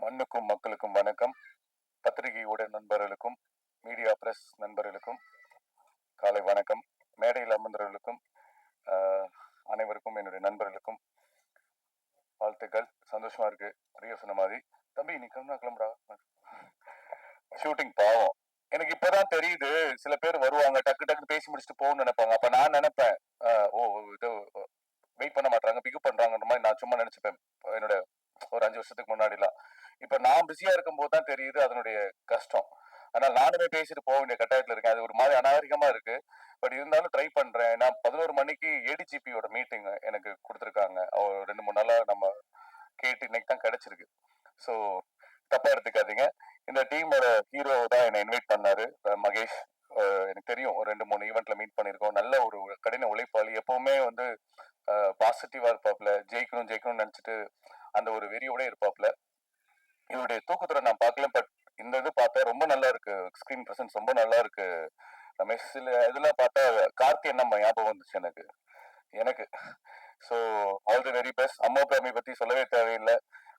மண்ணுக்கும் மக்களுக்கும் வணக்கம். பத்திரிகையோட நண்பர்களுக்கும் மீடியா பிரஸ் நண்பர்களுக்கும் காலை வணக்கம். மேடையில் அமர்ந்தவர்களுக்கும் அனைவருக்கும் என்னுடைய நண்பர்களுக்கும் வாழ்த்துக்கள். சந்தோஷமா இருக்கு. பிரிய சொன்ன மாதிரி தம்பி நீ கிளம்புடா ஷூட்டிங் பாவம். எனக்கு இப்பதான் தெரியுது சில பேர் வருவாங்க டக்கு டக்கு பேசி முடிச்சுட்டு போகணும்னு நினைப்பாங்க. அப்ப நான் நினைப்பேன் இது வெயிட் பண்ண மாட்டாங்க பிக்கப் பண்றாங்கன்ற மாதிரி நான் சும்மா நினைச்சுப்பேன் என்னோட ஒரு 5 வருஷத்துக்கு முன்னாடிலாம். இப்ப நான் பிஸியா இருக்கும் போதுதான் தெரியுது அதனுடைய கஷ்டம். ஆனால் நானுமே பேசிட்டு போக வேண்டிய கட்டாயத்துல இருக்கேன். அது ஒரு மாதிரி அநாகரிகமா இருக்கு. பட் இருந்தாலும் ட்ரை பண்றேன். நான் 11 மணிக்கு ஏடிஜிபியோட மீட்டிங் எனக்கு கொடுத்துருக்காங்க. 2-3 நாளா நம்ம கேட்டு இன்னைக்கு தான் கிடைச்சிருக்கு. ஸோ தப்பா எடுத்துக்காதீங்க. இந்த டீமோட ஹீரோ தான் என்னை இன்வைட் பண்ணாரு, மகேஷ். எனக்கு தெரியும், ஒரு 2-3 ஈவெண்ட்ல மீட் பண்ணிருக்கோம். நல்ல ஒரு கடின உழைப்பாளி. எப்பவுமே வந்து பாசிட்டிவா இருப்பாப்ல. ஜெயிக்கணும் ஜெயிக்கணும்னு நினைச்சிட்டு அந்த ஒரு வெறியோட இருப்பாப்ல. இவருடைய தூக்குத்துறை நான் பார்க்கல, பட் இந்த இது பார்த்தா ரொம்ப நல்லா இருக்கு. ஸ்கிரீன் பிரசன்ஸ் ரொம்ப நல்லா இருக்கு. ரமேஷ் இதெல்லாம் பார்த்தா கார்த்தி நம்ம ஞாபகம் வந்துச்சு எனக்கு. So all the very best. அம்மா பிராமி பத்தி சொல்லவே தேவையில்லை.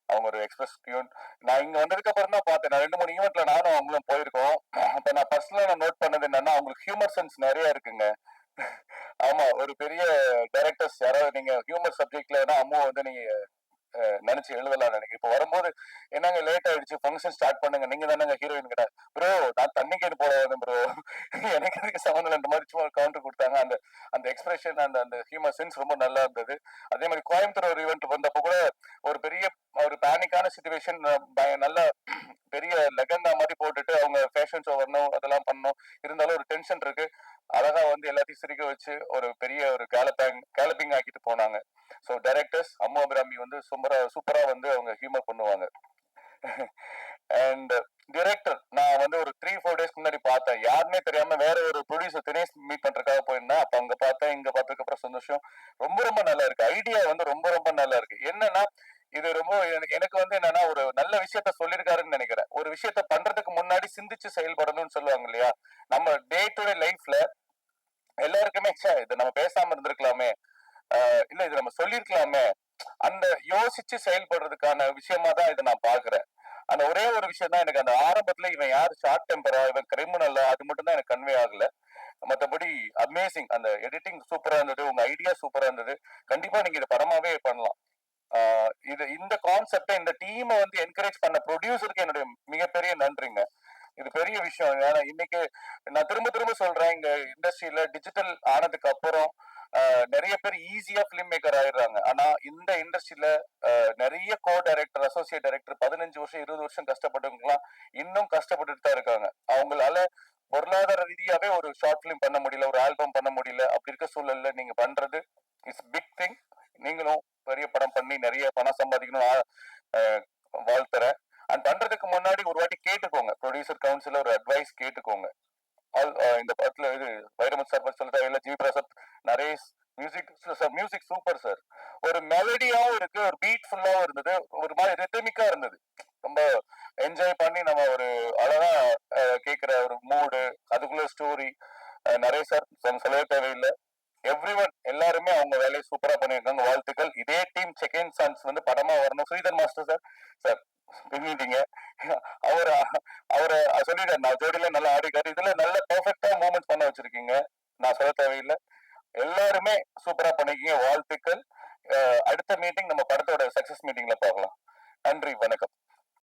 அவங்க ஒரு எக்ஸ்பிரஸ் கியூன். நான் இங்க வந்ததுக்கு அப்புறம் தான் பார்த்தேன். நான் 2-3 ஈவெண்ட்ல நானும் அவங்களும் போயிருக்கோம். அப்ப நான் பர்சனலா நான் நோட் பண்ணது என்னன்னா, அவங்களுக்கு ஹியூமர் சென்ஸ் நிறைய இருக்குங்க. ஆமா, ஒரு பெரிய டைரக்டர்ஸ் யாராவது நீங்க ஹியூமர் சப்ஜெக்ட்ல அம்மா வந்து நீங்க நினைச்சு எழுதலாம் நினைக்கிறேன். இப்ப வரும்போது என்னங்க லேட் ஆயிடுச்சு, ஃபங்க்ஷன் ஸ்டார்ட் பண்ணுங்க, நீங்க தானங்க ஹீரோயின் கிட்ட. ப்ரோ நான் தண்ணிக்கு போட ப்ரோ எனக்கு இதுக்கு சம்மந்தம் இந்த மாதிரி சும்மா கவுண்டர் கொடுத்தாங்க. அந்த அந்த எக்ஸ்பிரஷன் அந்த அந்த ஹியூமர் சென்ஸ் ரொம்ப நல்லா இருந்தது. அதே மாதிரி கோயம்புத்தூர் ஒரு ஈவெண்ட் வந்தப்போ கூட ஒரு பெரிய ஒரு பேனிக்கான சிச்சுவேஷன், நல்ல பெரிய லெகங்கா மாதிரி போட்டுட்டு அவங்க ஃபேஷன் ஷோ வரணும், அதெல்லாம் பண்ணணும். இருந்தாலும் ஒரு டென்ஷன் இருக்கு. அழகா வந்து எல்லாத்தையும் சிரிக்க வச்சு ஒரு பெரிய ஒரு கேலப்பிங் ஆக்கிட்டு போனாங்க. ஸோ டைரக்டர்ஸ் அம்மா அபிராமி வந்து சூப்பரா வந்து அவங்க ஹியூமர் பண்ணுவாங்க. அண்ட் டிரெக்டர் நான் வந்து ஒரு 3-4 டேஸ்க்கு முன்னாடி பார்த்தேன். யாருமே தெரியாம வேற ஒரு ப்ரொடியூசர் தினேஷ் மீட் பண்றதுக்காக போயிருந்தேன். அப்ப அங்க பார்த்தேன், இங்க பார்த்ததுக்கு அப்புறம் சந்தோஷம். ரொம்ப ரொம்ப நல்லா இருக்கு. ஐடியா வந்து ரொம்ப ரொம்ப நல்லா இருக்கு. என்னன்னா இது ரொம்ப எனக்கு வந்து என்னன்னா ஒரு நல்ல விஷயத்த சொல்லியிருக்காருன்னு நினைக்கிறேன். ஒரு விஷயத்த பண்றதுக்கு முன்னாடி சிந்திச்சு செயல்படணும்னு சொல்லுவாங்க இல்லையா. நம்ம டே டு டே லைஃப்ல எல்லாருக்குமே இதை நம்ம பேசாம இருந்திருக்கலாமே, இல்ல இது நம்ம சொல்லிருக்கலாமே, அந்த யோசிச்சு செயல்படுறதுக்கான விஷயமா தான் இதை நான் பாக்குறேன். அந்த ஒரே ஒரு விஷயம் தான் எனக்கு அந்த ஆரம்பத்துல இவன் யாரு ஷார்ட் டெம்பரா, இவன் கிரிமினலா, அது மட்டும் தான் எனக்கு கன்வே ஆகல. மற்றபடி அமேசிங். அந்த எடிட்டிங் சூப்பரா இருந்தது, உங்க ஐடியா சூப்பரா இருந்தது. கண்டிப்பா நீங்க இதை படமாவே பண்ணலாம். இது இந்த கான்செப்டை இந்த டீமை வந்து என்கரேஜ் பண்ண ப்ரொடியூசருக்கு என்னுடைய மிகப்பெரிய நன்றிங்க. இது பெரிய விஷயம். ஏன்னா இன்னைக்கு நான் திரும்ப திரும்ப சொல்றேன், இங்க இண்டஸ்ட்ரியில டிஜிட்டல் ஆனதுக்கு அப்புறம் நிறைய பேர் ஈஸியா பிலிம் மேக்கர் ஆயிடுறாங்க. ஆனா இந்த இண்டஸ்ட்ரியில நிறைய கோ டைரக்டர், அசோசியேட் டைரக்டர் 15 வருஷம் 20 வருஷம் கஷ்டப்பட்டவங்கலாம் இன்னும் கஷ்டப்பட்டுட்டு தான் இருக்காங்க. அவங்களால பொருளாதார ரீதியாவே ஒரு ஷார்ட் பிலிம் பண்ண முடியல, ஒரு ஆல்பம் பண்ண முடியல. அப்படி இருக்க சூழல்ல நீங்க பண்றது இட்ஸ் பிக் திங். நீங்களும் பெரிய படம் பண்ணி நிறைய பணம் சம்பாதிக்கணும் வாழ்த்துறேன். அண்ட் பண்றதுக்கு முன்னாடி ஒரு வாட்டி கேட்டுக்கோங்க, ப்ரொடியூசர் கவுன்சில ஒரு அட்வைஸ் கேட்டுக்கோங்க. இந்த படத்துல இது வைரமுத்து சார் பத்தி சொல்லிட்டா இல்ல, G Prasad, Naresh music super sir. ஒரு மெலடியாவும் இருக்கு, ஒரு பீட் ஃபுல்லாவும் இருந்தது, ஒரு மாதிரி ரிதமிக்கா இருந்தது. ரொம்ப என்ஜாய் பண்ணி நம்ம ஒரு அழகா கேட்கிற ஒரு மூடு, அதுக்குள்ள ஸ்டோரி. நரேஷ் சார் சொல்லவே தேவையில்லை. எவ்ரிவன் எல்லாருமே அவங்க வேலையை சூப்பரா பண்ணியிருக்காங்க. வாழ்த்துக்கள். இதே டீம் செகண்ட் சான்ஸ் வந்து படமா வரணும். ஸ்ரீதர் மாஸ்டர் சார் சார் பின்னிட்டீங்க. அவரை சொல்லிட்டேன், நான் ஜோடியில நல்லா ஆடிக்காரு. இதுல நல்ல பெர்ஃபெக்டா மூமெண்ட் பண்ண வச்சிருக்கீங்க. நான் சொல்ல தேவையில்லை. எல்லாருமே சூப்பரா பண்ணிருக்கீங்க. வாழ்த்துக்கள். அடுத்த மீட்டிங் நம்ம படத்தோட சக்சஸ் மீட்டிங்ல பார்க்கலாம். நன்றி, வணக்கம்.